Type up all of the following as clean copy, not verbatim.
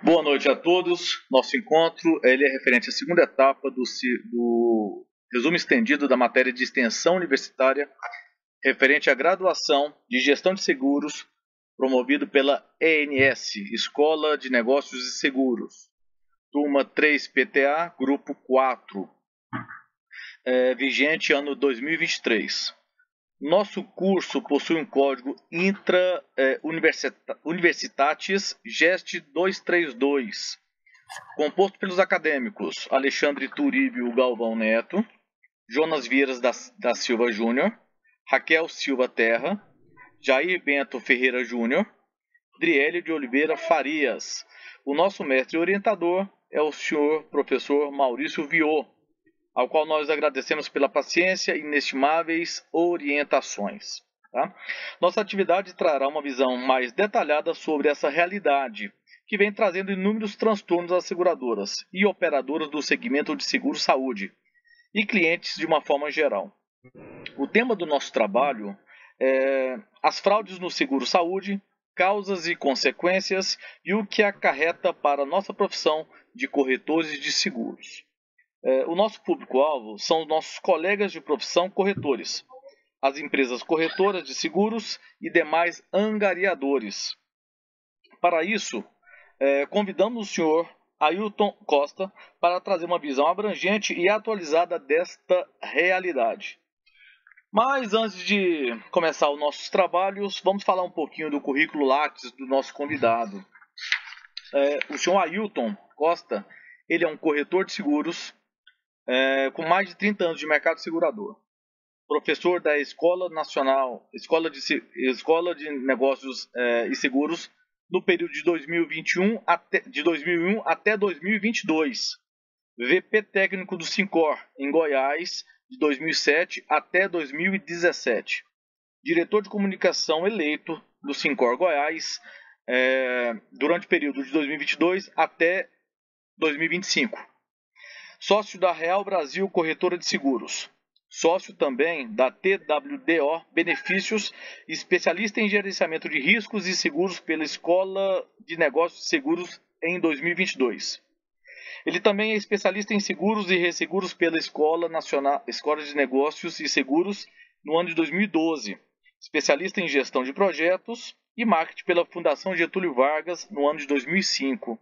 Boa noite a todos. Nosso encontro ele é referente à segunda etapa do resumo estendido da matéria de extensão universitária referente à graduação de Gestão de Seguros, promovido pela ENS, Escola de Negócios e Seguros, turma 3 PTA, grupo 4, vigente ano 2023. Nosso curso possui um código Intra-Universitatis GEST 232, composto pelos acadêmicos Alexandre Turíbio Galvão Neto, Jonas Vieiras da Silva Júnior, Raquel Silva Terra, Jair Bento Ferreira Júnior, Driélio de Oliveira Farias. O nosso mestre orientador é o senhor professor Maurício Viô, ao qual nós agradecemos pela paciência e inestimáveis orientações. Tá? Nossa atividade trará uma visão mais detalhada sobre essa realidade, que vem trazendo inúmeros transtornos às seguradoras e operadoras do segmento de seguro-saúde e clientes de uma forma geral. O tema do nosso trabalho é as fraudes no seguro-saúde, causas e consequências e o que acarreta para a nossa profissão de corretores de seguros. O nosso público-alvo são os nossos colegas de profissão corretores, as empresas corretoras de seguros e demais angariadores. Para isso, convidamos o senhor Ailton Costa para trazer uma visão abrangente e atualizada desta realidade. Mas antes de começar os nossos trabalhos, vamos falar um pouquinho do currículo Lattes do nosso convidado. O senhor Ailton Costa, ele é um corretor de seguros, com mais de 30 anos de mercado segurador. Professor da Escola de Negócios e Seguros no período de 2001 até 2022. VP técnico do Sincor em Goiás de 2007 até 2017. Diretor de comunicação eleito do Sincor Goiás durante o período de 2022 até 2025. Sócio da Real Brasil Corretora de Seguros. Sócio também da TWDO Benefícios, especialista em gerenciamento de riscos e seguros pela Escola de Negócios e Seguros em 2022. Ele também é especialista em seguros e resseguros pela Escola de Negócios e Seguros no ano de 2012. Especialista em gestão de projetos e marketing pela Fundação Getúlio Vargas no ano de 2005.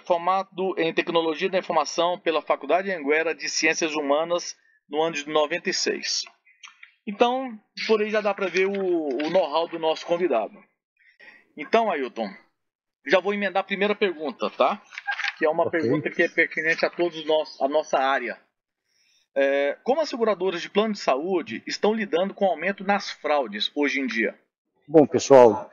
Formado em Tecnologia da Informação pela Faculdade Anhanguera de Ciências Humanas no ano de 96. Então, por aí já dá para ver o know-how do nosso convidado. Então, Ailton, já vou emendar a primeira pergunta, tá? Que é uma pergunta que é pertinente a todos nós, a nossa área. Como as seguradoras de plano de saúde estão lidando com o aumento nas fraudes hoje em dia? Bom, pessoal,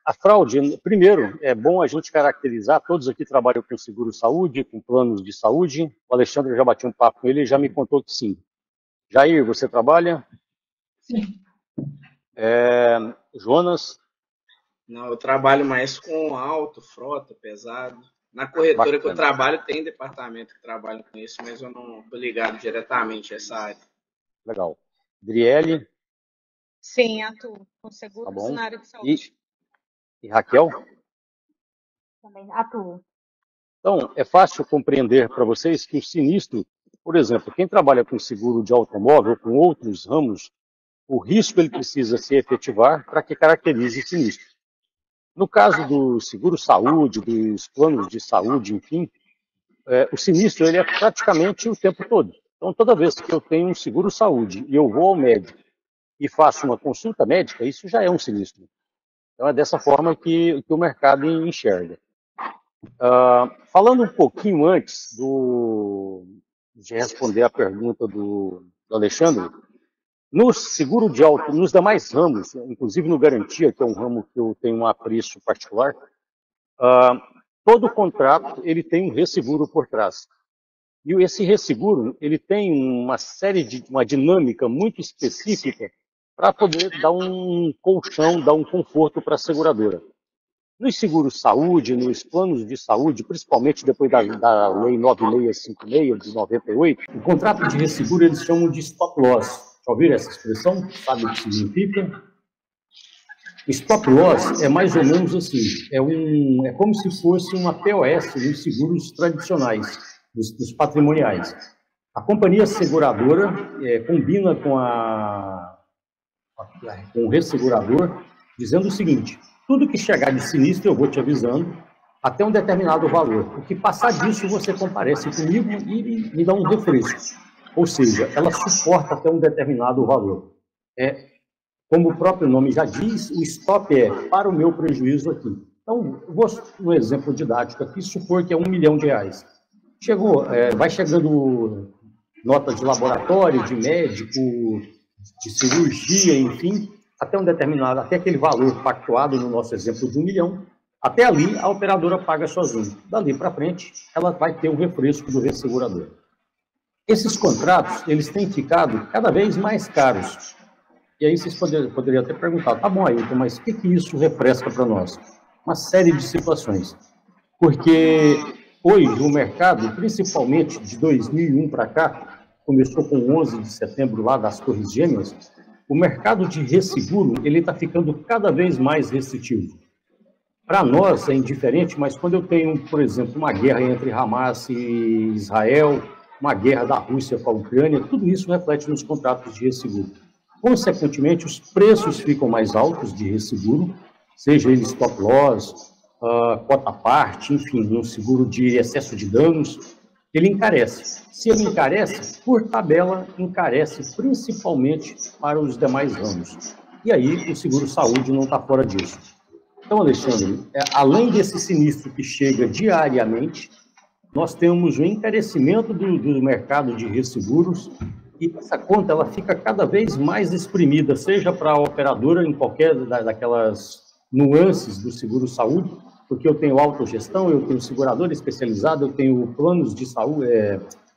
a fraude, primeiro, é bom a gente caracterizar, todos aqui trabalham com seguro-saúde, com planos de saúde. O Alexandre, eu já bati um papo com ele e já me contou que sim. Jair, você trabalha? Sim. Jonas? Não, eu trabalho mais com auto, frota, pesado. Na corretora Bacana. Que eu trabalho tem departamento que trabalha com isso, mas eu não estou ligado diretamente a essa área. Legal. Driele? Sim, atuo com seguros na área de saúde. E Raquel? Também atuo. Então, é fácil compreender para vocês que o sinistro, por exemplo, quem trabalha com seguro de automóvel, com outros ramos, o risco ele precisa se efetivar para que caracterize o sinistro. No caso do seguro-saúde, dos planos de saúde, enfim, o sinistro ele é praticamente o tempo todo. Então, toda vez que eu tenho um seguro-saúde e eu vou ao médico e faço uma consulta médica, isso já é um sinistro. Então, é dessa forma que o mercado enxerga. Falando um pouquinho antes de responder a pergunta do Alexandre, no seguro de auto, nos demais ramos, inclusive no garantia, que é um ramo que eu tenho um apreço particular, todo contrato ele tem um resseguro por trás. E esse resseguro ele tem uma dinâmica muito específica para poder dar um colchão, dar um conforto para a seguradora. Nos seguros saúde, nos planos de saúde, principalmente depois da Lei 9656 de 98, o contrato de resseguro eles chamam de stop loss. Já ouviram essa expressão? Sabe o que significa? O stop loss é mais ou menos assim, é como se fosse uma POS nos seguros tradicionais, dos patrimoniais. A companhia seguradora combina com o ressegurador, dizendo o seguinte: tudo que chegar de sinistro eu vou te avisando, até um determinado valor. O que passar disso, você comparece comigo e me dá um refresco. Ou seja, ela suporta até um determinado valor. Como o próprio nome já diz, o stop é para o meu prejuízo aqui. Então, vou um exemplo didático aqui, supor que é R$1 milhão. Chegou, vai chegando nota de laboratório, de médico, de cirurgia, enfim, até um determinado, até aquele valor pactuado no nosso exemplo de R$1 milhão, até ali a operadora paga sozinha. Dali para frente, ela vai ter o refresco do ressegurador. Esses contratos, eles têm ficado cada vez mais caros. E aí vocês poderiam até perguntar, tá bom, Ailton, mas o que isso refresca para nós? Uma série de situações. Porque hoje o mercado, principalmente de 2001 para cá, começou com 11 de setembro lá das Torres Gêmeas, o mercado de resseguro ele está ficando cada vez mais restritivo. Para nós é indiferente, mas quando eu tenho, por exemplo, uma guerra entre Hamas e Israel, uma guerra da Rússia com a Ucrânia, tudo isso reflete nos contratos de resseguro. Consequentemente, os preços ficam mais altos de resseguro, seja ele stop loss, cota parte, enfim, um seguro de excesso de danos, ele encarece. Se ele encarece, por tabela, encarece principalmente para os demais ramos. E aí, o seguro-saúde não está fora disso. Então, Alexandre, além desse sinistro que chega diariamente, nós temos o encarecimento do mercado de resseguros e essa conta ela fica cada vez mais exprimida, seja para a operadora em qualquer daquelas nuances do seguro-saúde, porque eu tenho autogestão, eu tenho seguradora especializada, eu tenho planos de saúde,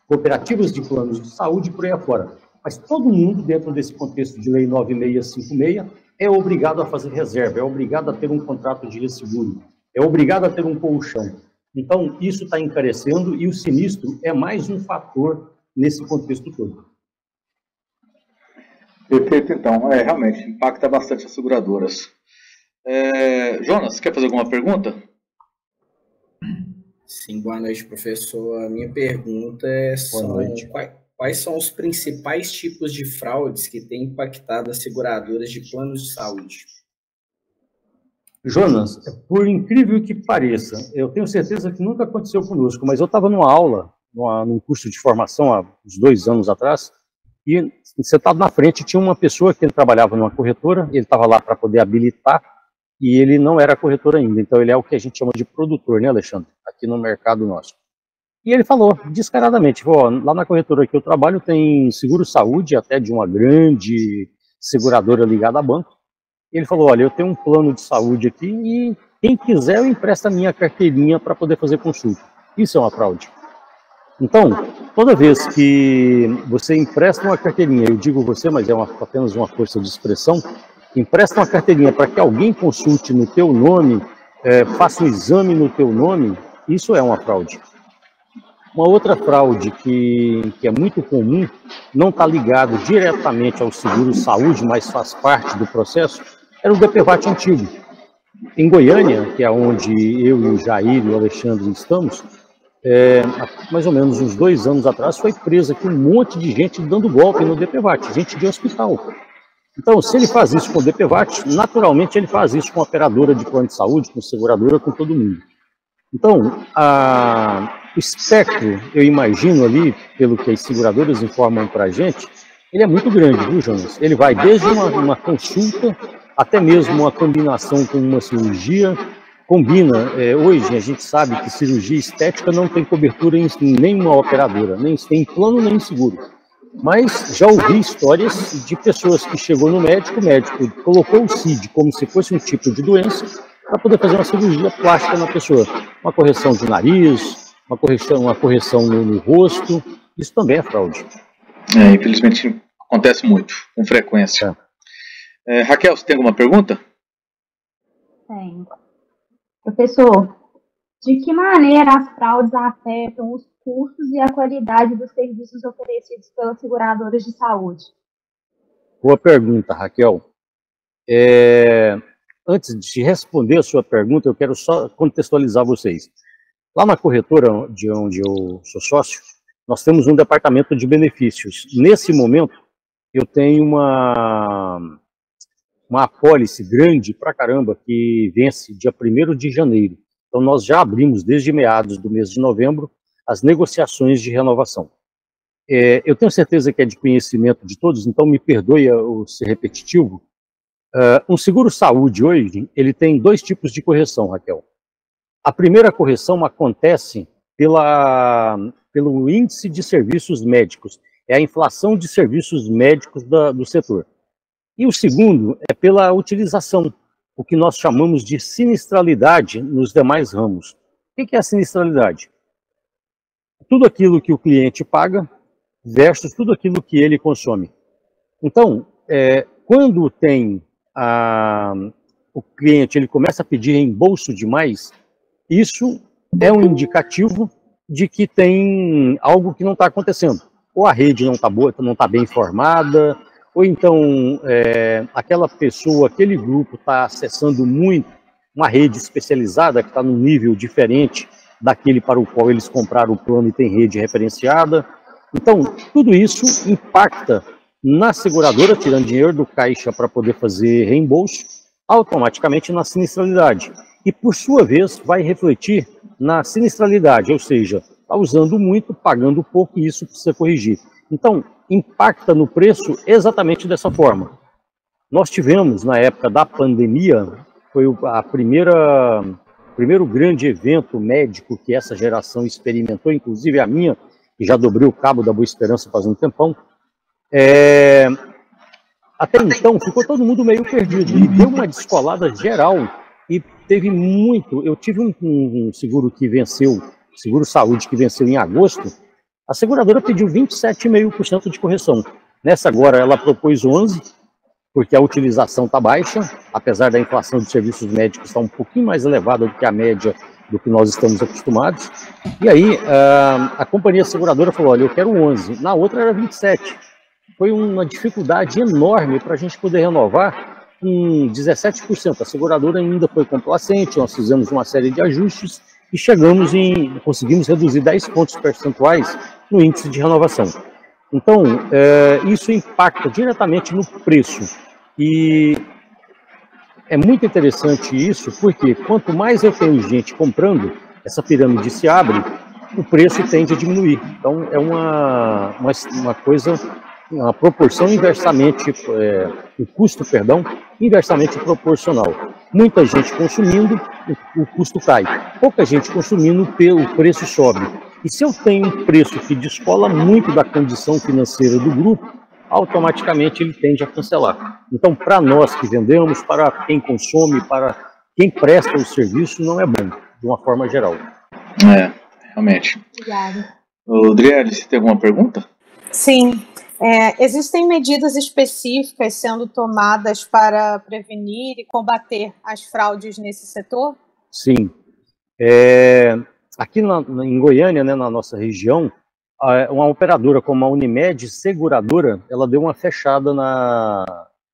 cooperativas de planos de saúde e por aí afora. Mas todo mundo, dentro desse contexto de Lei 9656, é obrigado a fazer reserva, é obrigado a ter um contrato de resseguro, é obrigado a ter um colchão. Então, isso está encarecendo e o sinistro é mais um fator nesse contexto todo. Perfeito, então. Realmente, impacta bastante as seguradoras. Jonas, quer fazer alguma pergunta? Sim, boa noite, professor. A minha pergunta é quais são os principais tipos de fraudes que têm impactado as seguradoras de planos de saúde? Jonas, por incrível que pareça, eu tenho certeza que nunca aconteceu conosco, mas eu estava numa aula, num curso de formação há uns 2 anos atrás, e sentado na frente tinha uma pessoa que trabalhava numa corretora, ele estava lá para poder habilitar, e ele não era corretor ainda, então ele é o que a gente chama de produtor, né, Alexandre, aqui no mercado nosso. E ele falou descaradamente, lá na corretora que eu trabalho tem seguro-saúde, até de uma grande seguradora ligada a banco. Ele falou, olha, eu tenho um plano de saúde aqui e quem quiser eu empresto a minha carteirinha para poder fazer consulta. Isso é uma fraude. Então, toda vez que você empresta uma carteirinha, eu digo você, mas é apenas uma força de expressão, empresta uma carteirinha para que alguém consulte no teu nome, faça um exame no teu nome, isso é uma fraude. Uma outra fraude que é muito comum, não está ligado diretamente ao seguro-saúde, mas faz parte do processo, era o DPVAT antigo. Em Goiânia, que é onde eu e o Jair e o Alexandre estamos, há mais ou menos uns 2 anos atrás, foi presa aqui um monte de gente dando golpe no DPVAT, gente de hospital. Então, se ele faz isso com o DPVAT, naturalmente ele faz isso com a operadora de plano de saúde, com seguradora, com todo mundo. Então, o espectro, eu imagino ali, pelo que as seguradoras informam para a gente, ele é muito grande, viu, Jonas? Ele vai desde uma consulta, até mesmo uma combinação com uma cirurgia, combina. Hoje a gente sabe que cirurgia estética não tem cobertura em nenhuma operadora, nem tem plano nem seguro. Mas já ouvi histórias de pessoas que chegou no médico, o médico colocou o CID como se fosse um tipo de doença, para poder fazer uma cirurgia plástica na pessoa. Uma correção de nariz, uma correção no rosto, isso também é fraude. Infelizmente acontece muito, com frequência. Raquel, você tem alguma pergunta? Tenho. Professor, de que maneira as fraudes afetam os custos e a qualidade dos serviços oferecidos pelas seguradoras de saúde? Boa pergunta, Raquel. antes de responder a sua pergunta, eu quero só contextualizar vocês. Lá na corretora de onde eu sou sócio, nós temos um departamento de benefícios. Nesse momento, eu tenho uma apólice grande pra caramba que vence dia 1º de janeiro. Então, nós já abrimos desde meados do mês de novembro as negociações de renovação. Eu tenho certeza que é de conhecimento de todos, então me perdoe o ser repetitivo. Um seguro-saúde hoje, ele tem 2 tipos de correção, Raquel. A primeira correção acontece pelo índice de serviços médicos, é a inflação de serviços médicos do setor. E o segundo é pela utilização, o que nós chamamos de sinistralidade nos demais ramos. O que é a sinistralidade? Tudo aquilo que o cliente paga versus tudo aquilo que ele consome. Então, quando tem o cliente ele começa a pedir reembolso demais, isso é um indicativo de que tem algo que não está acontecendo. Ou a rede não está boa, não está bem informada, ou então aquela pessoa, aquele grupo está acessando muito uma rede especializada que está num nível diferente daquele para o qual eles compraram o plano e tem rede referenciada. Então, tudo isso impacta na seguradora, tirando dinheiro do caixa para poder fazer reembolso, automaticamente na sinistralidade. E, por sua vez, vai refletir na sinistralidade, ou seja, está usando muito, pagando pouco, e isso precisa corrigir. Então, impacta no preço exatamente dessa forma. Nós tivemos, na época da pandemia, foi o primeiro grande evento médico que essa geração experimentou, inclusive a minha, que já dobrei o cabo da Boa Esperança faz um tempão. Até então, ficou todo mundo meio perdido, e deu uma descolada geral, e teve muito. Eu tive um seguro que venceu, seguro-saúde que venceu em agosto, a seguradora pediu 27,5% de correção. Nessa agora ela propôs 11%, porque a utilização está baixa, apesar da inflação de serviços médicos estar um pouquinho mais elevada do que a média do que nós estamos acostumados. E aí a companhia seguradora falou, olha, eu quero 11%, na outra era 27%. Foi uma dificuldade enorme para a gente poder renovar em 17%. A seguradora ainda foi complacente, nós fizemos uma série de ajustes e conseguimos reduzir 10 pontos percentuais no índice de renovação. Então, isso impacta diretamente no preço. E é muito interessante isso, porque quanto mais eu tenho gente comprando, essa pirâmide se abre, o preço tende a diminuir. Então, é uma coisa, uma proporção inversamente, o custo, inversamente proporcional. Muita gente consumindo, o custo cai. Pouca gente consumindo, o preço sobe. E se eu tenho um preço que descola muito da condição financeira do grupo, automaticamente ele tende a cancelar. Então, para nós que vendemos, para quem consome, para quem presta o serviço, não é bom, de uma forma geral. Realmente. Obrigada. Adriele, você tem alguma pergunta? Sim. Existem medidas específicas sendo tomadas para prevenir e combater as fraudes nesse setor? Sim. Aqui em Goiânia, né, na nossa região, uma operadora como a Unimed Seguradora, ela deu uma fechada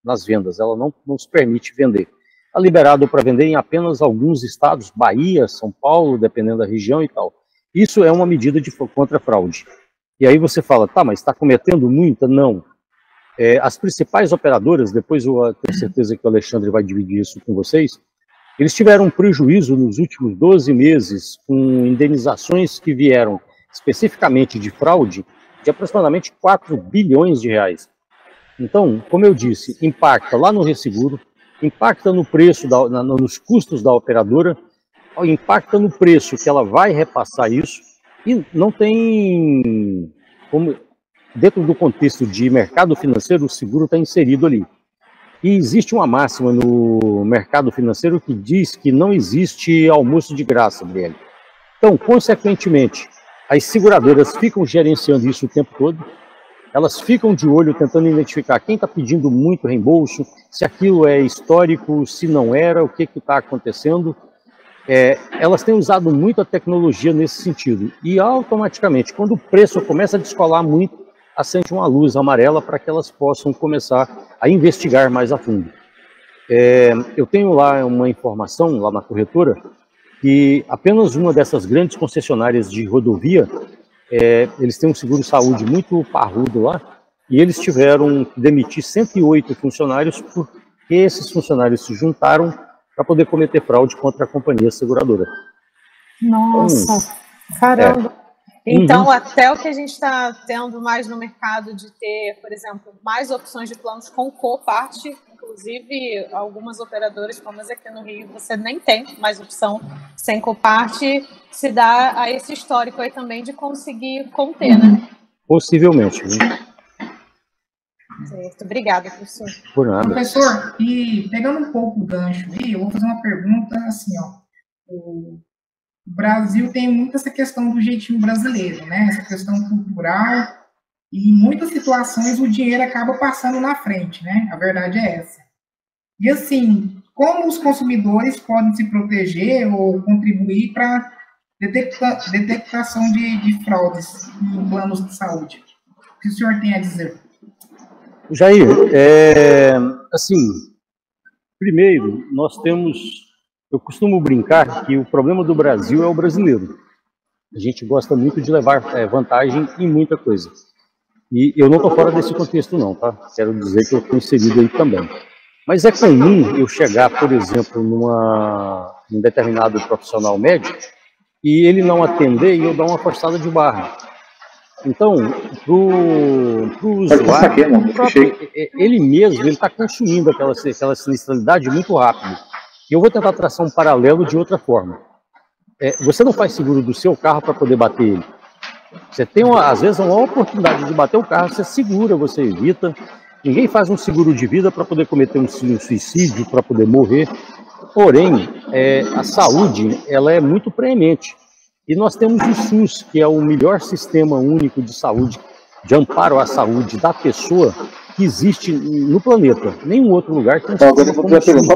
nas vendas, ela não se permite vender. Está liberado para vender em apenas alguns estados, Bahia, São Paulo, dependendo da região e tal. Isso é uma medida contra a fraude. E aí você fala, tá, mas está cometendo muita? Não. As principais operadoras, depois eu tenho certeza que o Alexandre vai dividir isso com vocês, eles tiveram um prejuízo nos últimos 12 meses com indenizações que vieram especificamente de fraude de aproximadamente 4 bilhões de reais. Então, como eu disse, impacta lá no resseguro, impacta no preço, nos custos da operadora, impacta no preço que ela vai repassar isso, e não tem como, dentro do contexto de mercado financeiro, o seguro está inserido ali. E existe uma máxima no mercado financeiro que diz que não existe almoço de graça, Gabriel. Então, consequentemente, as seguradoras ficam gerenciando isso o tempo todo, elas ficam de olho tentando identificar quem está pedindo muito reembolso, se aquilo é histórico, se não era, o que está acontecendo. Elas têm usado muito a tecnologia nesse sentido. E automaticamente, quando o preço começa a descolar muito, acende uma luz amarela para que elas possam começar a investigar mais a fundo. Eu tenho lá uma informação, lá na corretora, que apenas uma dessas grandes concessionárias de rodovia, eles têm um seguro-saúde muito parrudo lá, e eles tiveram que demitir 108 funcionários porque esses funcionários se juntaram para poder cometer fraude contra a companhia seguradora. Nossa, caramba. Então, até o que a gente está tendo mais no mercado de ter, por exemplo, mais opções de planos com Copart, inclusive algumas operadoras, como as aqui no Rio, você nem tem mais opção sem Copart, se dá a esse histórico aí também de conseguir conter, né? Possivelmente. Certo. Obrigada, professor. Por nada. Professor, e pegando um pouco o gancho aí, eu vou fazer uma pergunta assim, ó. O Brasil tem muito essa questão do jeitinho brasileiro, né? Essa questão cultural, e em muitas situações o dinheiro acaba passando na frente, né? A verdade é essa. E assim, como os consumidores podem se proteger ou contribuir para detectação de fraudes em planos de saúde? O que o senhor tem a dizer? Jair, assim, primeiro, nós temos, eu costumo brincar que o problema do Brasil é o brasileiro. A gente gosta muito de levar vantagem em muita coisa. E eu não estou fora desse contexto não, tá? Quero dizer que eu estou inserido aí também. Mas é comum eu chegar, por exemplo, num determinado profissional médico e ele não atender e eu dar uma forçada de barra. Então, para o usuário, ele mesmo está consumindo aquela sinistralidade muito rápido. E eu vou tentar traçar um paralelo de outra forma. Você não faz seguro do seu carro para poder bater ele. Você tem, às vezes, uma oportunidade de bater o carro, você segura, você evita. Ninguém faz um seguro de vida para poder cometer um suicídio, para poder morrer. Porém, a saúde ela é muito preemente. E nós temos o SUS, que é o melhor sistema único de saúde, de amparo à saúde da pessoa que existe no planeta. Nenhum outro lugar tem um sistema como o SUS.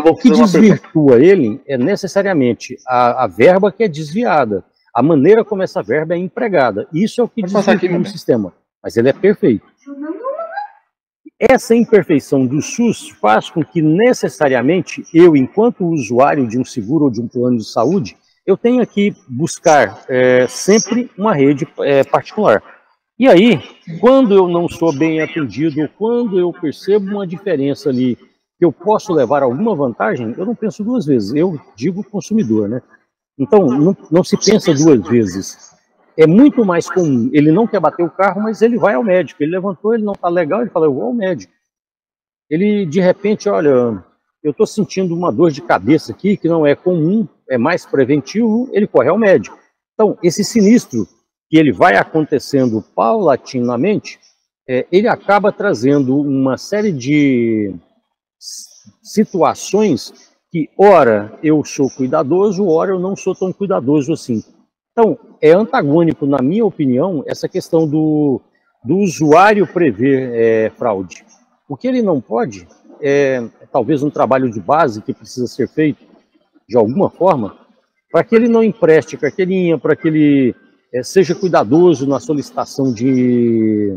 O que desvirtua ele é necessariamente a verba que é desviada. A maneira como essa verba é empregada. Isso é o que desvirtua o sistema. Mas ele é perfeito. Essa imperfeição do SUS faz com que necessariamente eu, enquanto usuário de um seguro ou de um plano de saúde, eu tenho que buscar sempre uma rede particular. E aí, quando eu não sou bem atendido, ou quando eu percebo uma diferença ali, que eu posso levar alguma vantagem, eu não penso duas vezes. Eu digo consumidor, né? Então, não se pensa duas vezes. É muito mais comum. Ele não quer bater o carro, mas ele vai ao médico. Ele levantou, ele não está legal, ele fala, eu vou ao médico. Ele, de repente, olha, eu estou sentindo uma dor de cabeça aqui, que não é comum, é mais preventivo, ele corre ao médico. Então, esse sinistro, que ele vai acontecendo paulatinamente, ele acaba trazendo uma série de situações que, ora, eu sou cuidadoso, ora, eu não sou tão cuidadoso assim. Então, é antagônico, na minha opinião, essa questão do usuário prever fraude. O que ele não pode talvez um trabalho de base que precisa ser feito, de alguma forma, para que ele não empreste carteirinha, para que ele seja cuidadoso na solicitação de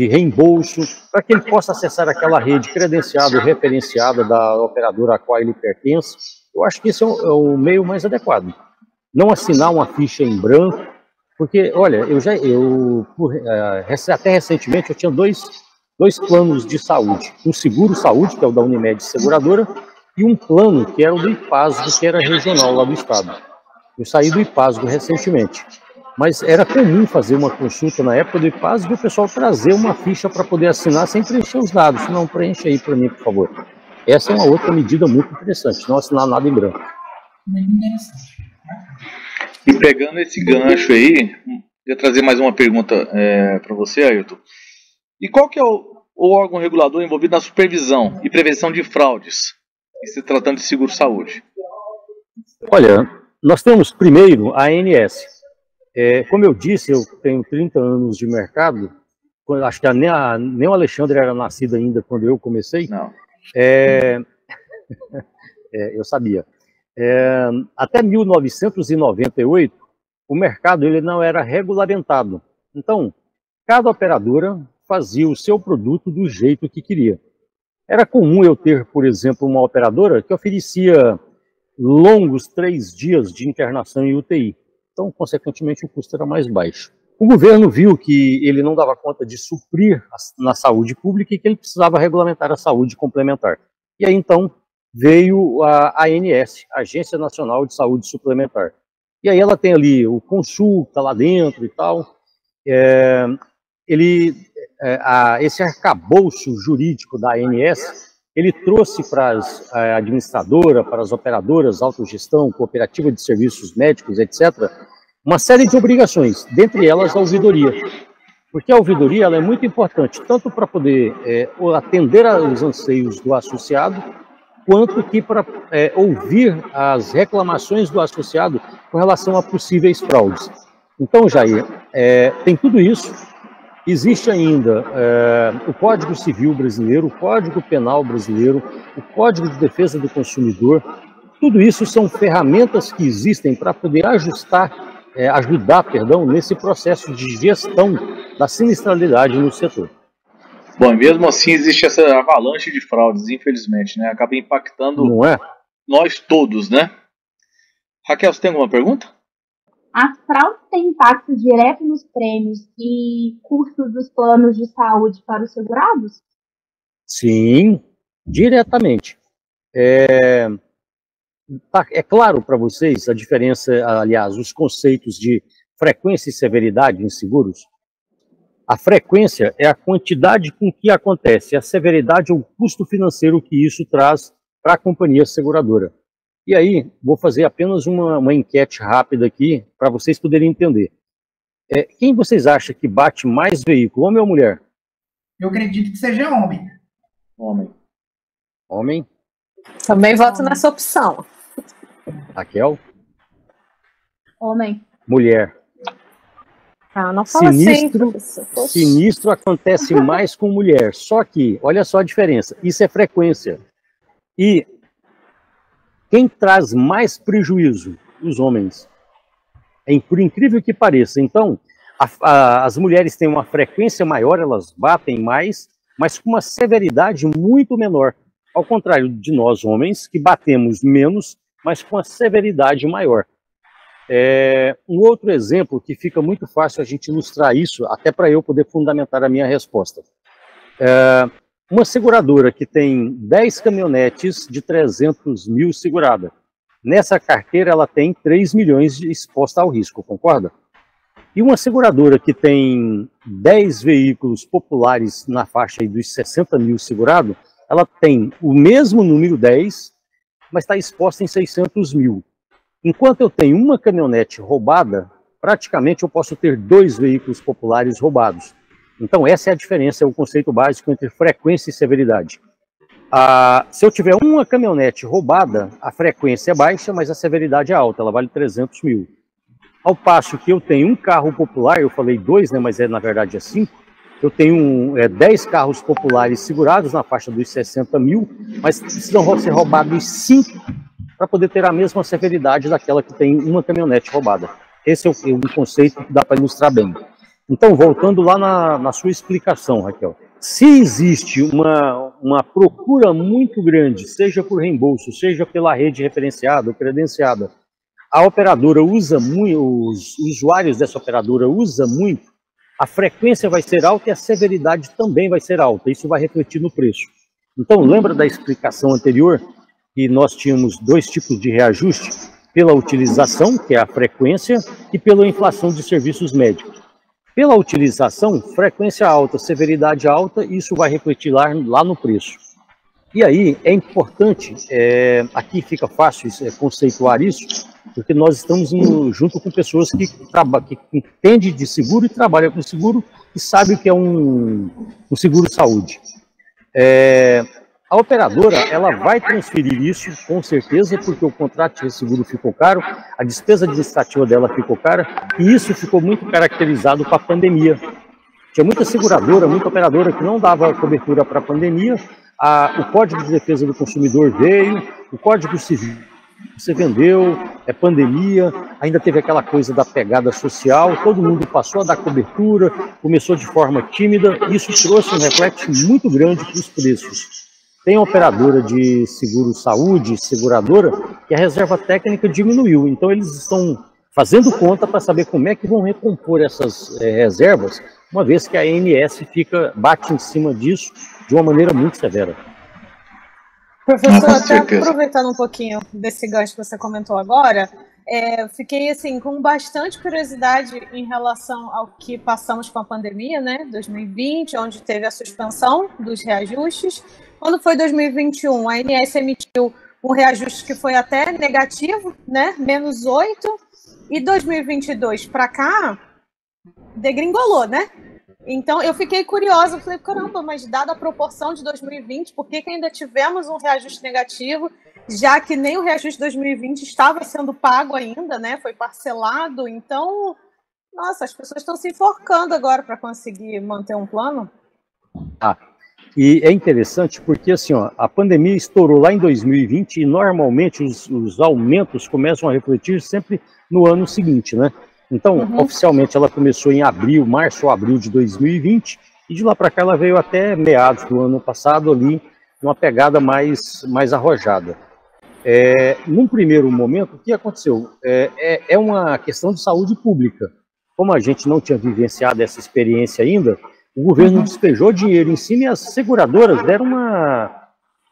reembolso, para que ele possa acessar aquela rede credenciada ou referenciada da operadora a qual ele pertence. Eu acho que esse é o meio mais adequado. Não assinar uma ficha em branco, porque, olha, até recentemente eu tinha dois planos de saúde. Um seguro saúde, que é o da Unimed Seguradora, e um plano que era o do IPASGO, que era regional lá do estado. Eu saí do IPASGO recentemente. Mas era comum fazer uma consulta na época do IPASGO e o pessoal trazer uma ficha para poder assinar sem preencher os dados. Se não, preenche aí para mim, por favor. Essa é uma outra medida muito interessante, não assinar nada em branco. Muito interessante. E pegando esse gancho aí, eu trazer mais uma pergunta para você, Ailton. E qual que é o órgão regulador envolvido na supervisão e prevenção de fraudes, se tratando de seguro-saúde? Olha, nós temos primeiro a ANS. Como eu disse, eu tenho 30 anos de mercado, acho que nem o Alexandre era nascido ainda quando eu comecei. Não. Eu sabia. Até 1998, o mercado ele não era regulamentado. Então, cada operadora fazia o seu produto do jeito que queria. Era comum eu ter, por exemplo, uma operadora que oferecia longos 3 dias de internação em UTI. Então, consequentemente, o custo era mais baixo. O governo viu que ele não dava conta de suprir na saúde pública e que ele precisava regulamentar a saúde complementar. E aí, então, veio a ANS, Agência Nacional de Saúde Suplementar. E aí ela tem ali o consulta lá dentro e tal. Esse arcabouço jurídico da ANS, ele trouxe para a administradora, para as operadoras, autogestão, cooperativa de serviços médicos, etc., uma série de obrigações, dentre elas a ouvidoria. Porque a ouvidoria ela é muito importante, tanto para poder atender aos anseios do associado, quanto que para ouvir as reclamações do associado com relação a possíveis fraudes. Então, Jair, tem tudo isso. Existe ainda o Código Civil brasileiro, o Código Penal brasileiro, o Código de Defesa do Consumidor. Tudo isso são ferramentas que existem para poder ajudar nesse processo de gestão da sinistralidade no setor. Bom, e mesmo assim existe essa avalanche de fraudes, infelizmente, né? Acaba impactando nós todos, né? Raquel, você tem alguma pergunta? As fraudes têm impacto direto nos prêmios e custos dos planos de saúde para os segurados? Sim, diretamente. É claro para vocês a diferença, aliás, os conceitos de frequência e severidade em seguros? A frequência é a quantidade com que acontece, a severidade é o custo financeiro que isso traz para a companhia seguradora. E aí, vou fazer apenas uma enquete rápida aqui, para vocês poderem entender. Quem vocês acham que bate mais veículo, homem ou mulher? Eu acredito que seja homem. Homem? Também voto nessa opção. Raquel? Homem. Mulher. Não fala Sinistro acontece mais com mulher. Só que, olha só a diferença. Isso é frequência. E quem traz mais prejuízo? Os homens. Por incrível que pareça. Então, as mulheres têm uma frequência maior, elas batem mais, mas com uma severidade muito menor. Ao contrário de nós, homens, que batemos menos, mas com a severidade maior. Um outro exemplo que fica muito fácil a gente ilustrar isso, até para eu poder fundamentar a minha resposta. Uma seguradora que tem 10 caminhonetes de 300 mil segurada. Nessa carteira ela tem 3 milhões exposta ao risco, concorda? E uma seguradora que tem 10 veículos populares na faixa aí dos 60 mil segurado, ela tem o mesmo número 10, mas está exposta em 600 mil. Enquanto eu tenho uma caminhonete roubada, praticamente eu posso ter 2 veículos populares roubados. Então essa é a diferença, é o conceito básico entre frequência e severidade. Se eu tiver uma caminhonete roubada, a frequência é baixa, mas a severidade é alta, ela vale 300 mil. Ao passo que eu tenho um carro popular, eu falei 2, né, mas na verdade é 5, eu tenho 10 carros populares segurados na faixa dos 60 mil, mas precisam ser roubados 5 para poder ter a mesma severidade daquela que tem uma caminhonete roubada. Esse é um conceito que dá para ilustrar bem. Então, voltando lá na sua explicação, Raquel, se existe uma procura muito grande, seja por reembolso, seja pela rede referenciada ou credenciada, a operadora usa muito, os usuários dessa operadora usam muito, a frequência vai ser alta e a severidade também vai ser alta. Isso vai refletir no preço. Então, lembra da explicação anterior? Que nós tínhamos 2 tipos de reajuste, pela utilização, que é a frequência, e pela inflação de serviços médicos. Pela utilização, frequência alta, severidade alta, isso vai refletir lá no preço. E aí é importante, aqui fica fácil conceituar isso, porque nós estamos junto com pessoas que entendem de seguro e trabalham com seguro e sabem o que é um seguro-saúde. A operadora, ela vai transferir isso, com certeza, porque o contrato de seguro ficou caro, a despesa administrativa dela ficou cara, e isso ficou muito caracterizado com a pandemia. Tinha muita seguradora, muita operadora que não dava cobertura para a pandemia, o Código de Defesa do Consumidor veio, o Código Civil você vendeu, pandemia, ainda teve aquela coisa da pegada social, todo mundo passou a dar cobertura, começou de forma tímida, e isso trouxe um reflexo muito grande para os preços. Tem operadora de seguro-saúde, seguradora, que a reserva técnica diminuiu. Então, eles estão fazendo conta para saber como é que vão recompor essas reservas, uma vez que a ANS bate em cima disso de uma maneira muito severa. Professor, até aproveitando um pouquinho desse gancho que você comentou agora, fiquei assim com bastante curiosidade em relação ao que passamos com a pandemia, né, 2020, onde teve a suspensão dos reajustes. Quando foi 2021, a ANS emitiu um reajuste que foi até negativo, né, -8, e 2022 para cá, degringolou, né? Então, eu fiquei curiosa, falei, caramba, mas dada a proporção de 2020, por que ainda tivemos um reajuste negativo, já que nem o reajuste de 2020 estava sendo pago ainda, né? Foi parcelado, então, nossa, as pessoas estão se enforcando agora para conseguir manter um plano. E é interessante porque, assim, ó, a pandemia estourou lá em 2020 e normalmente os aumentos começam a refletir sempre no ano seguinte, né? Então, oficialmente ela começou em março ou abril de 2020, e de lá para cá ela veio até meados do ano passado ali, numa pegada mais arrojada. Num primeiro momento, o que aconteceu? É uma questão de saúde pública. Como a gente não tinha vivenciado essa experiência ainda, o governo despejou dinheiro em cima e as seguradoras deram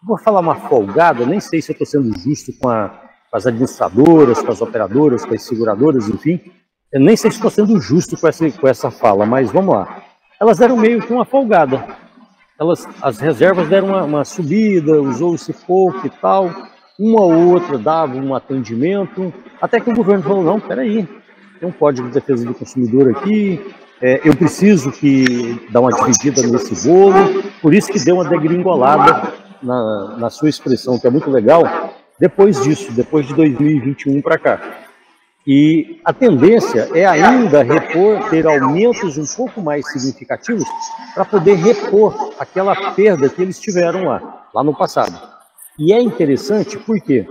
vou falar uma folgada, nem sei se eu estou sendo justo com as administradoras, com as operadoras, com as seguradoras, enfim. Eu nem sei se estou sendo justo com essa fala, mas vamos lá. Elas deram meio que uma folgada. As reservas deram uma subida, usou-se pouco e tal. Uma ou outra dava um atendimento, até que o governo falou, não, peraí, tem um Código de Defesa do Consumidor aqui, eu preciso dar uma dividida nesse bolo, por isso que deu uma degringolada na sua expressão, que é muito legal, depois disso, depois de 2021 para cá. E a tendência é ainda ter aumentos um pouco mais significativos para poder repor aquela perda que eles tiveram lá no passado. E é interessante porque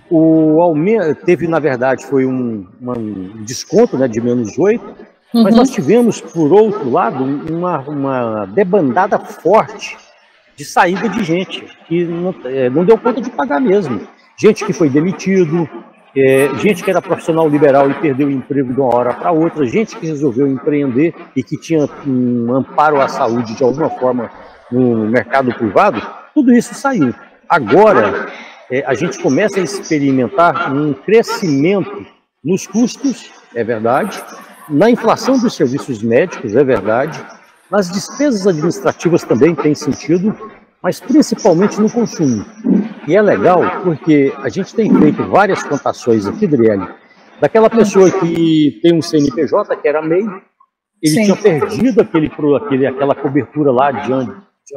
o aumento teve, na verdade, foi um desconto, né, de -8, mas nós tivemos, por outro lado, uma debandada forte de saída de gente que não deu conta de pagar mesmo. Gente que foi demitido, gente que era profissional liberal e perdeu o emprego de uma hora para outra, gente que resolveu empreender e que tinha um amparo à saúde de alguma forma no mercado privado, tudo isso saiu. Agora, a gente começa a experimentar um crescimento nos custos, é verdade, na inflação dos serviços médicos, é verdade, nas despesas administrativas também tem sentido, mas principalmente no consumo. E é legal porque a gente tem feito várias contações aqui, Adriele, daquela pessoa que tem um CNPJ, que era MEI, ele tinha perdido aquela cobertura lá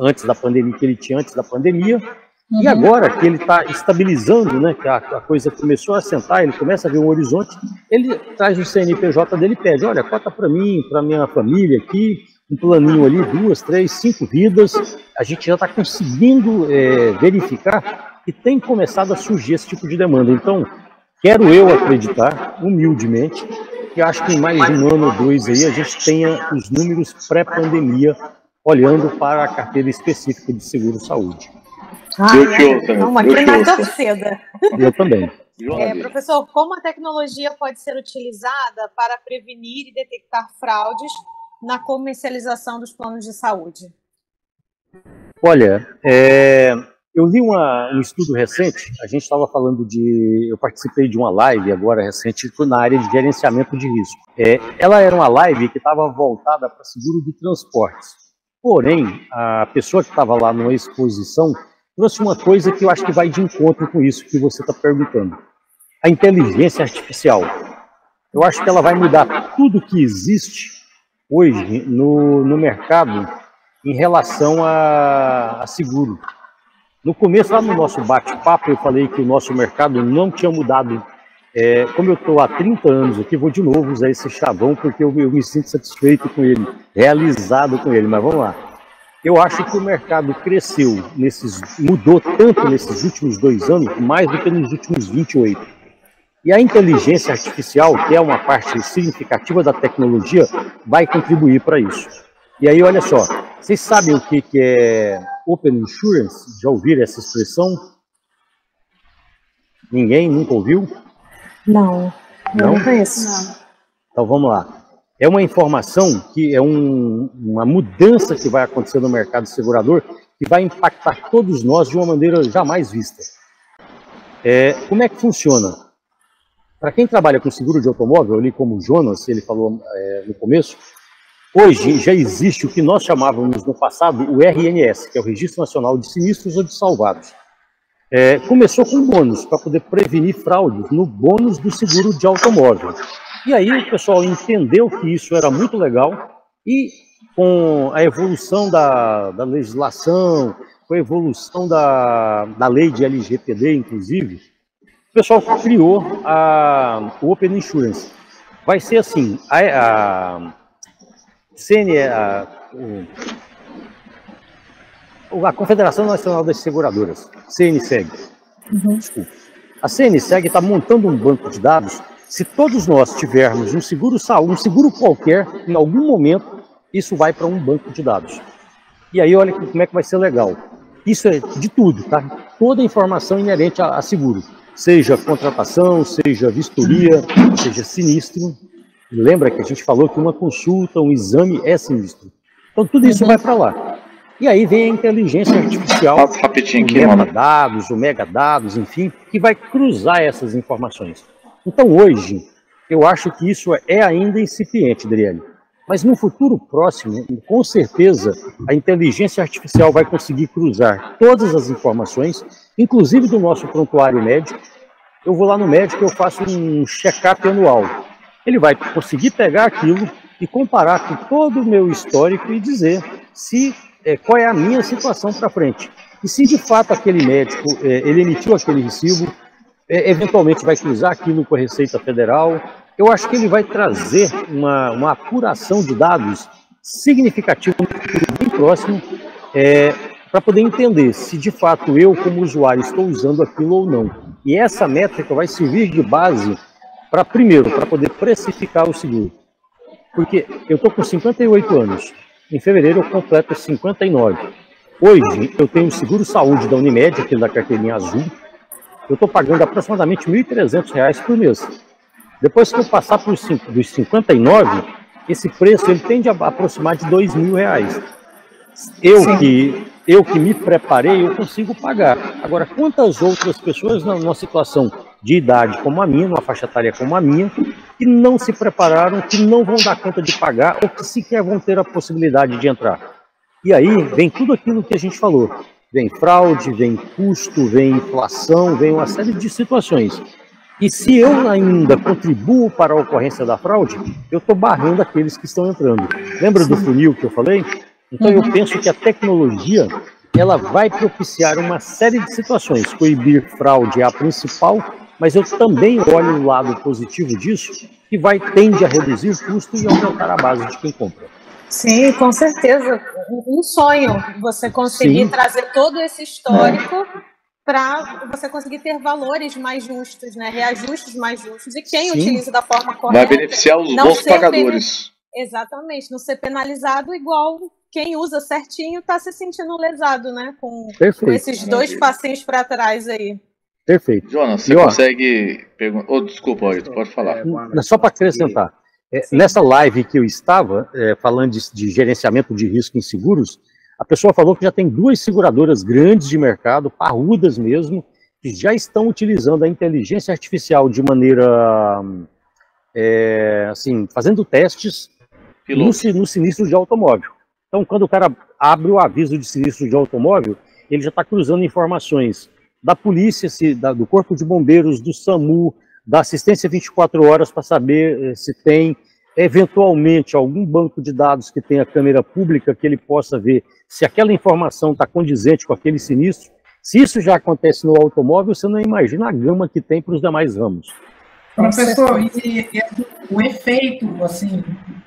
antes da pandemia, que ele tinha antes da pandemia, e agora que ele está estabilizando, né, que a coisa começou a assentar, ele começa a ver um horizonte, ele traz o CNPJ dele e pede, olha, cota para mim, para minha família aqui, um planinho ali, 2, 3, 5 vidas. A gente já está conseguindo verificar que tem começado a surgir esse tipo de demanda. Então, quero eu acreditar, humildemente, que acho que em mais de um ano ou dois aí a gente tenha os números pré-pandemia olhando para a carteira específica de seguro-saúde. Eu também. Professor, como a tecnologia pode ser utilizada para prevenir e detectar fraudes na comercialização dos planos de saúde? Olha, eu li um estudo recente, a gente estava falando eu participei de uma live agora recente na área de gerenciamento de risco. Ela era uma live que estava voltada para seguro de transportes. Porém, a pessoa que estava lá numa exposição trouxe uma coisa que eu acho que vai de encontro com isso que você está perguntando. A inteligência artificial. Eu acho que ela vai mudar tudo que existe hoje no mercado em relação a seguro. No começo, lá no nosso bate-papo, eu falei que o nosso mercado não tinha mudado. Como eu estou há 30 anos aqui, vou de novo usar esse chavão porque eu me sinto satisfeito com ele, realizado com ele, mas vamos lá. Eu acho que o mercado cresceu, mudou tanto nesses últimos 2 anos, mais do que nos últimos 28. E a inteligência artificial, que é uma parte significativa da tecnologia, vai contribuir para isso. E aí, olha só, vocês sabem o que é Open Insurance? Já ouviram essa expressão? Ninguém nunca ouviu? Não, eu não conheço. Não. Então vamos lá. É uma informação que é uma mudança que vai acontecer no mercado segurador que vai impactar todos nós de uma maneira jamais vista. Como é que funciona? Para quem trabalha com seguro de automóvel, ali como o Jonas, ele falou no começo, hoje já existe o que nós chamávamos no passado o RNS, que é o Registro Nacional de Sinistros ou de Salvados. Começou com bônus, para poder prevenir fraudes no bônus do seguro de automóvel. E aí o pessoal entendeu que isso era muito legal e com a evolução da legislação, com a evolução da lei de LGPD, inclusive, o pessoal criou o Open Insurance. Vai ser assim, a Confederação Nacional das Seguradoras, CNSEG. Desculpa. A CNSEG está montando um banco de dados. Se todos nós tivermos um seguro saúde, um seguro qualquer, em algum momento, isso vai para um banco de dados. E aí, olha como é que vai ser legal. Isso é de tudo, tá? Toda a informação inerente a seguro. Seja contratação, seja vistoria, seja sinistro. Lembra que a gente falou que uma consulta, um exame é sinistro. Então, tudo isso vai para lá. E aí vem a inteligência artificial, o metadados, o megadados, enfim, que vai cruzar essas informações. Então, hoje, eu acho que isso é ainda incipiente, Adriele. Mas no futuro próximo, com certeza, a inteligência artificial vai conseguir cruzar todas as informações, inclusive do nosso prontuário médico. Eu vou lá no médico e eu faço um check-up anual. Ele vai conseguir pegar aquilo e comparar com todo o meu histórico e dizer qual é a minha situação para frente. E se de fato aquele médico ele emitiu aquele recibo, eventualmente vai cruzar aquilo com a Receita Federal. Eu acho que ele vai trazer uma apuração de dados significativa no futuro bem próximo, para poder entender se de fato eu, como usuário, estou usando aquilo ou não. E essa métrica vai servir de base para, primeiro, para poder precificar o seguro. Porque eu estou com 58 anos, em fevereiro eu completo 59. Hoje eu tenho o seguro saúde da Unimed, aquele da carteirinha azul. Eu estou pagando aproximadamente R$ 1.300 por mês. Depois que eu passar dos 59, esse preço ele tende a aproximar de R$ 2.000. Eu que me preparei, eu consigo pagar. Agora, quantas outras pessoas numa situação de idade como a minha, numa faixa etária como a minha, que não se prepararam, que não vão dar conta de pagar ou que sequer vão ter a possibilidade de entrar? E aí vem tudo aquilo que a gente falou. Vem fraude, vem custo, vem inflação, vem uma série de situações. E se eu ainda contribuo para a ocorrência da fraude, eu estou barrando aqueles que estão entrando. Lembra do funil que eu falei? Então eu penso que a tecnologia ela vai propiciar uma série de situações. Coibir fraude é a principal, mas eu também olho o lado positivo disso, que tende a reduzir o custo e aumentar a base de quem compra. Sim, com certeza. Um sonho você conseguir trazer todo esse histórico para você conseguir ter valores mais justos, né? Reajustes mais justos. E quem utiliza da forma correta... Vai beneficiar os bons pagadores. Exatamente. Não ser penalizado igual quem usa certinho está se sentindo lesado, né? Com esses dois passinhos para trás aí. Perfeito. Jonas, você consegue perguntar... desculpa, Ayrton, pode falar. Só para acrescentar. Nessa live que eu estava, falando de gerenciamento de risco em seguros, a pessoa falou que já tem 2 seguradoras grandes de mercado, parrudas mesmo, que já estão utilizando a inteligência artificial de maneira, assim, fazendo testes no sinistro de automóvel. Então, quando o cara abre o aviso de sinistro de automóvel, ele já está cruzando informações da polícia, do Corpo de Bombeiros, do SAMU, da assistência 24 horas para saber se tem, eventualmente, algum banco de dados que tenha câmera pública que ele possa ver se aquela informação está condizente com aquele sinistro. Se isso já acontece no automóvel, você não imagina a gama que tem para os demais ramos. Professor, e o efeito, assim,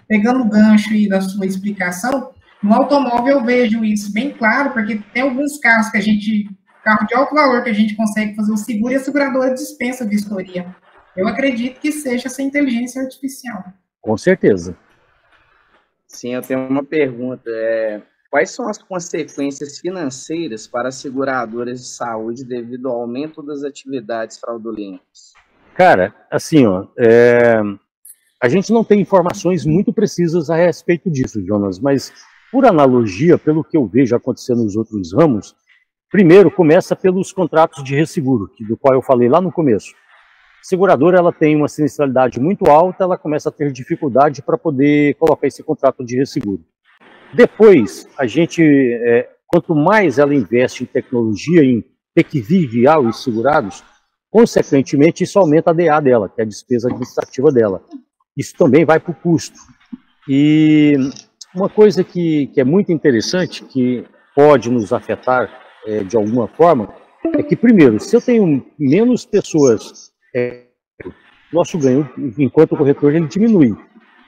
pegando o gancho aí da sua explicação, no automóvel eu vejo isso bem claro, porque tem alguns carros carro de alto valor que a gente consegue fazer o seguro e a seguradora dispensa a vistoria. Eu acredito que seja essa inteligência artificial. Com certeza. Sim, eu tenho uma pergunta. Quais são as consequências financeiras para as seguradoras de saúde devido ao aumento das atividades fraudulentas? Cara, assim, ó, a gente não tem informações muito precisas a respeito disso, Jonas, mas por analogia, pelo que eu vejo acontecer nos outros ramos, primeiro começa pelos contratos de resseguro, do qual eu falei lá no começo. A seguradora, ela tem uma sinistralidade muito alta, ela começa a ter dificuldade para poder colocar esse contrato de resseguro. Depois, a gente, quanto mais ela investe em tecnologia, em ter que vigiar os segurados, consequentemente isso aumenta a DA dela, que é a despesa administrativa dela. Isso também vai para o custo. E uma coisa que é muito interessante, que pode nos afetar de alguma forma, é que, primeiro, se eu tenho menos pessoas, nosso ganho, enquanto corretor, ele diminui.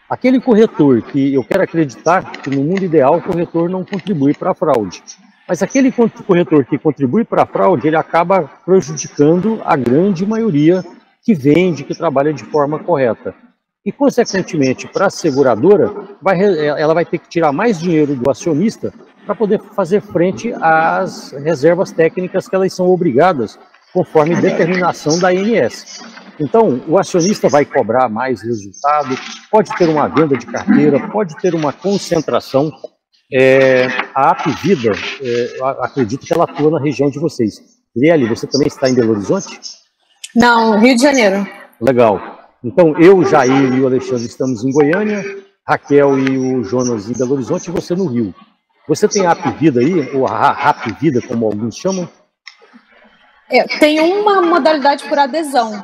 Aquele corretor que eu quero acreditar que no mundo ideal o corretor não contribui para a fraude. Mas aquele corretor que contribui para a fraude, ele acaba prejudicando a grande maioria que vende, que trabalha de forma correta. E, consequentemente, para a seguradora, ela vai ter que tirar mais dinheiro do acionista para poder fazer frente às reservas técnicas que elas são obrigadas, conforme determinação da ANS. Então, o acionista vai cobrar mais resultado, pode ter uma venda de carteira, pode ter uma concentração. A Apvida, acredito que ela atua na região de vocês. Lieli, você também está em Belo Horizonte? Não, Rio de Janeiro. Legal. Então, eu, Jair e o Alexandre estamos em Goiânia, Raquel e o Jonas em Belo Horizonte e você no Rio. Você tem a Apvida aí, ou a Rapvida, como alguns chamam? Tem uma modalidade por adesão.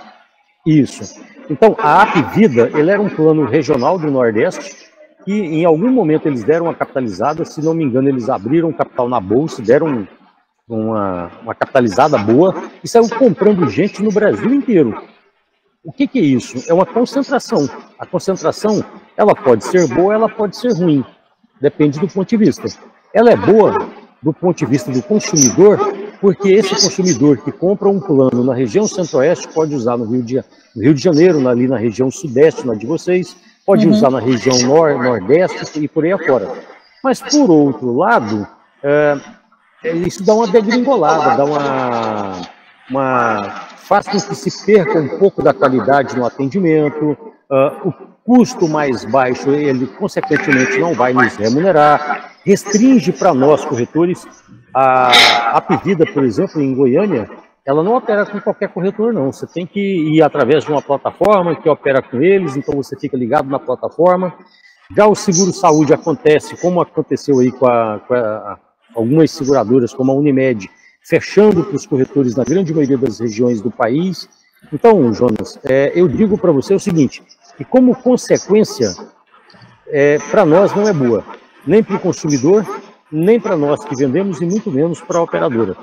Isso. Então, a Apvida, ele era um plano regional do Nordeste, que em algum momento eles deram uma capitalizada, se não me engano, eles abriram capital na bolsa, deram uma capitalizada boa e saiu comprando gente no Brasil inteiro. O que é isso? É uma concentração. A concentração, ela pode ser boa, ela pode ser ruim. Depende do ponto de vista. Ela é boa do ponto de vista do consumidor, porque esse consumidor que compra um plano na região centro-oeste pode usar no Rio de Janeiro, ali na região sudeste, na de vocês, pode usar na região nordeste e por aí afora. Mas, por outro lado, isso dá uma degringolada, dá faz com que se perca um pouco da qualidade no atendimento, o custo mais baixo, ele consequentemente não vai nos remunerar, restringe para nós corretores. A Apvida, por exemplo, em Goiânia, ela não opera com qualquer corretor, não. Você tem que ir através de uma plataforma que opera com eles, então você fica ligado na plataforma. Já o seguro-saúde acontece, como aconteceu aí com algumas seguradoras, como a Unimed, fechando para os corretores na grande maioria das regiões do país. Então, Jonas, eu digo para você o seguinte, que como consequência, para nós não é boa, nem para o consumidor, nem para nós que vendemos e muito menos para a operadora.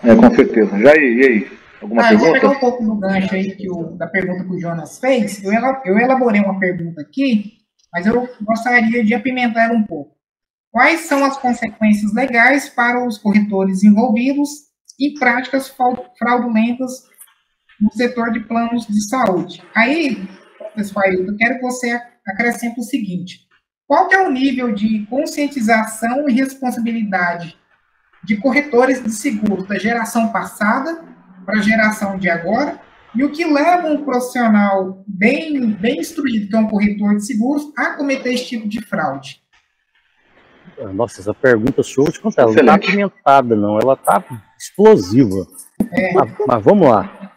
Com certeza. Já e aí? Alguma pergunta? Eu vou pegar um pouco do gancho aí da pergunta que o Jonas fez. Eu elaborei uma pergunta aqui, mas eu gostaria de apimentar ela um pouco. Quais são as consequências legais para os corretores envolvidos em práticas fraudulentas no setor de planos de saúde? Aí, professor Ailton, eu quero que você acrescente o seguinte: qual que é o nível de conscientização e responsabilidade de corretores de seguros da geração passada para a geração de agora, e o que leva um profissional bem instruído, que é um corretor de seguros, a cometer esse tipo de fraude? Nossa, essa pergunta sua, eu te contar, ela não está apimentada, não, ela está explosiva. Mas vamos lá.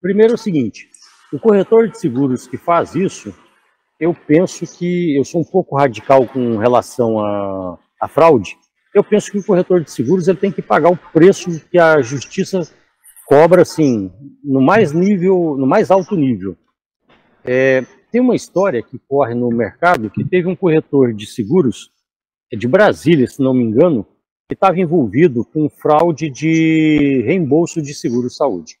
Primeiro é o seguinte, o corretor de seguros que faz isso, eu penso que, eu sou um pouco radical com relação à fraude, eu penso que o corretor de seguros ele tem que pagar o preço que a justiça cobra, assim, no mais alto nível. Tem uma história que corre no mercado que teve um corretor de seguros, de Brasília, se não me engano, que estava envolvido com fraude de reembolso de seguro-saúde.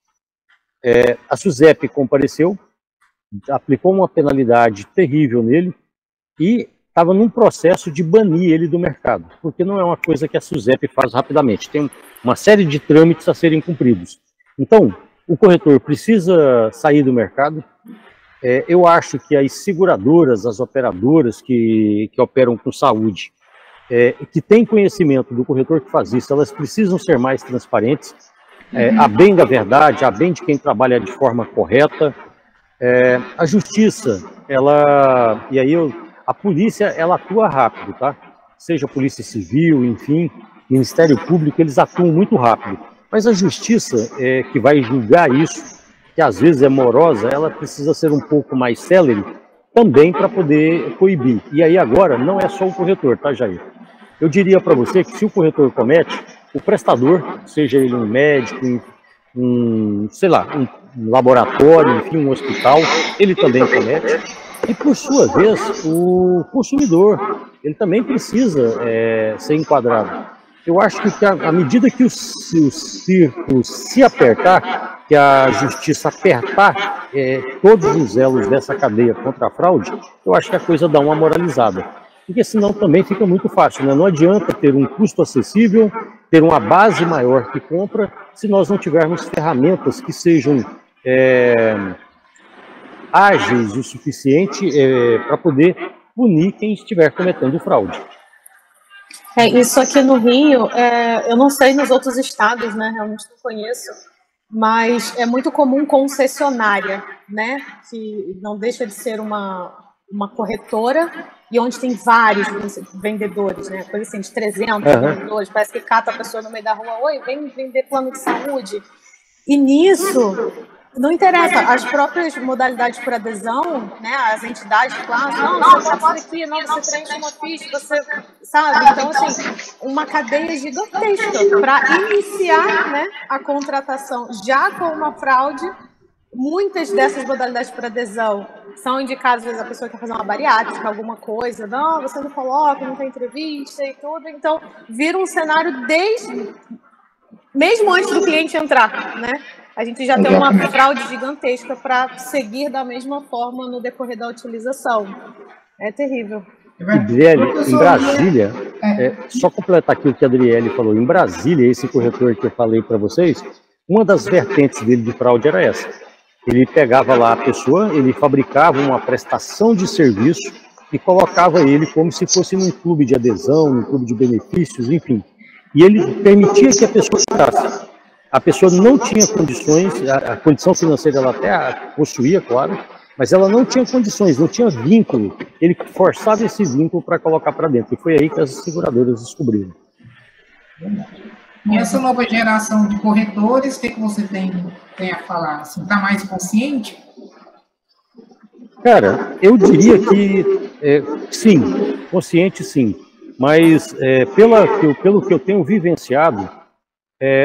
A SUSEP compareceu, aplicou uma penalidade terrível nele e estava num processo de banir ele do mercado, porque não é uma coisa que a SUSEP faz rapidamente, tem uma série de trâmites a serem cumpridos. Então, o corretor precisa sair do mercado, eu acho que as seguradoras, as operadoras que operam com saúde, que têm conhecimento do corretor que faz isso, elas precisam ser mais transparentes, a bem da verdade, a bem de quem trabalha de forma correta. A justiça, a polícia, ela atua rápido, tá? Seja a Polícia Civil, enfim, Ministério Público, eles atuam muito rápido. Mas a justiça, que vai julgar isso, que às vezes é morosa, ela precisa ser um pouco mais célere também para poder coibir. E aí agora não é só o corretor, tá, Jair? Eu diria para você que se o corretor comete, o prestador, seja ele um médico, um laboratório, enfim, um hospital, ele também comete. E por sua vez, o consumidor, ele também precisa ser enquadrado. Eu acho que à medida que o circo se apertar, que a justiça apertar todos os elos dessa cadeia contra a fraude, eu acho que a coisa dá uma moralizada. Porque senão também fica muito fácil, né? Não adianta ter um custo acessível, ter uma base maior que compra, se nós não tivermos ferramentas que sejam ágeis o suficiente para poder punir quem estiver cometendo fraude. Isso aqui no Rio, eu não sei nos outros estados, né? Realmente não conheço, mas é muito comum concessionária, né? Que não deixa de ser uma corretora e onde tem vários vendedores, né? Coisa assim, de 300 vendedores, parece que cata a pessoa no meio da rua, oi, vem vender plano de saúde. E nisso, não interessa, as próprias modalidades por adesão, né? As entidades, claro, não, você pode isso aqui, não, você preenche uma ficha, você sabe? Então, assim, uma cadeia gigantesca para iniciar, né, a contratação já com uma fraude. Muitas dessas modalidades por adesão são indicadas, às vezes a pessoa quer fazer uma bariátrica, alguma coisa, não, você não coloca, não tem entrevista e tudo, então vira um cenário mesmo antes do cliente entrar, né? A gente já tem uma fraude gigantesca para seguir da mesma forma no decorrer da utilização. É terrível. Adriele, em Brasília, só completar aqui o que a Adriele falou, em Brasília, esse corretor que eu falei para vocês, uma das vertentes dele de fraude era essa. Ele pegava lá a pessoa, ele fabricava uma prestação de serviço e colocava ele como se fosse num clube de adesão, num clube de benefícios, enfim. E ele permitia que a pessoa entrasse. A pessoa não tinha condições, a condição financeira ela até possuía, claro, mas ela não tinha condições, não tinha vínculo. Ele forçava esse vínculo para colocar para dentro. E foi aí que as seguradoras descobriram. E essa nova geração de corretores, o que você tem a falar? Assim, está mais consciente? Cara, eu diria que sim, consciente sim. Mas pelo que eu tenho vivenciado,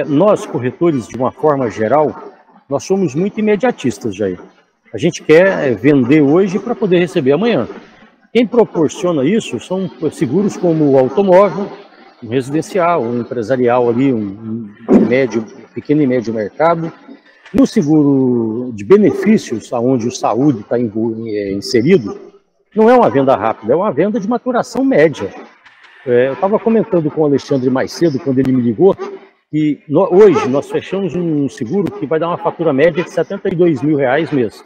nós corretores, de uma forma geral, nós somos muito imediatistas, Jair. A gente quer vender hoje para poder receber amanhã. Quem proporciona isso são seguros como o automóvel, um residencial, um empresarial ali, um pequeno e médio mercado. No seguro de benefícios, onde o saúde está inserido, não é uma venda rápida, é uma venda de maturação média. Eu estava comentando com o Alexandre mais cedo, quando ele me ligou, que hoje nós fechamos um seguro que vai dar uma fatura média de R$72 mil mês.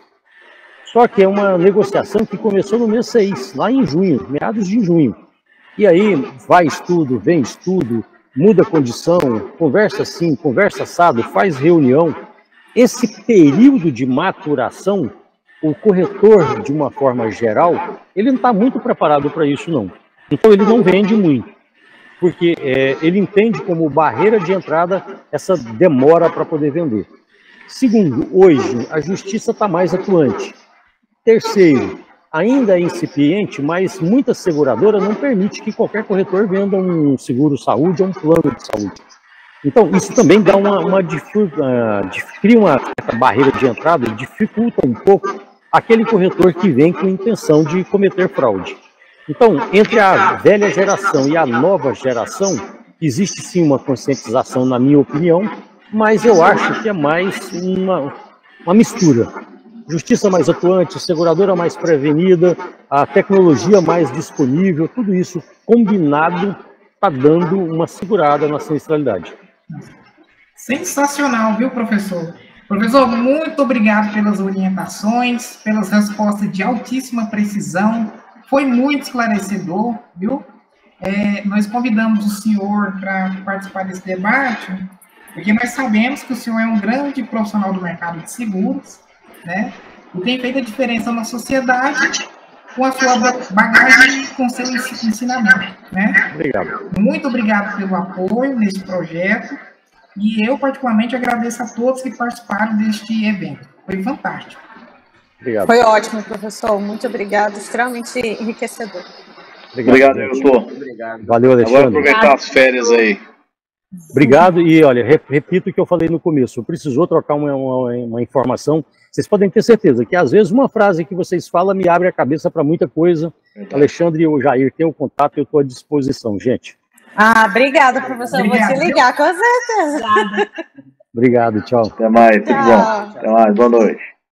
Só que é uma negociação que começou no mês 6, lá em junho, meados de junho. E aí vai estudo, vem estudo, muda a condição, conversa assim, conversa assado, faz reunião. Esse período de maturação, o corretor, de uma forma geral, ele não está muito preparado para isso, não. Então ele não vende muito, porque ele entende como barreira de entrada essa demora para poder vender. Segundo, hoje a justiça está mais atuante. Terceiro, ainda é incipiente, mas muita seguradora não permite que qualquer corretor venda um seguro saúde ou um plano de saúde. Então, isso também dá cria uma certa barreira de entrada e dificulta um pouco aquele corretor que vem com a intenção de cometer fraude. Então, entre a velha geração e a nova geração, existe sim uma conscientização, na minha opinião, mas eu acho que é mais uma mistura. Justiça mais atuante, seguradora mais prevenida, a tecnologia mais disponível, tudo isso combinado está dando uma segurada na sinistralidade. Sensacional, viu, professor? Professor, muito obrigado pelas orientações, pelas respostas de altíssima precisão. Foi muito esclarecedor, viu? Nós convidamos o senhor para participar desse debate, porque nós sabemos que o senhor é um grande profissional do mercado de seguros, né? E tem feito a diferença na sociedade com a sua bagagem e com o seu ensinamento, né? Obrigado. Muito obrigado pelo apoio nesse projeto. E eu, particularmente, agradeço a todos que participaram deste evento. Foi fantástico. Obrigado. Foi ótimo, professor. Muito obrigado. Extremamente enriquecedor. Obrigado, doutor. Valeu, Alexandre. Agora aproveitar as férias aí. Obrigado. E, olha, repito o que eu falei no começo. Precisou trocar uma informação. Vocês podem ter certeza que, às vezes, uma frase que vocês falam me abre a cabeça para muita coisa. Verdade. Alexandre e o Jair têm o contato, eu estou à disposição, gente. Obrigada, professor. Obrigado. Vou te ligar, com certeza. Obrigado, tchau. Até mais, tudo bom. Até mais, boa noite.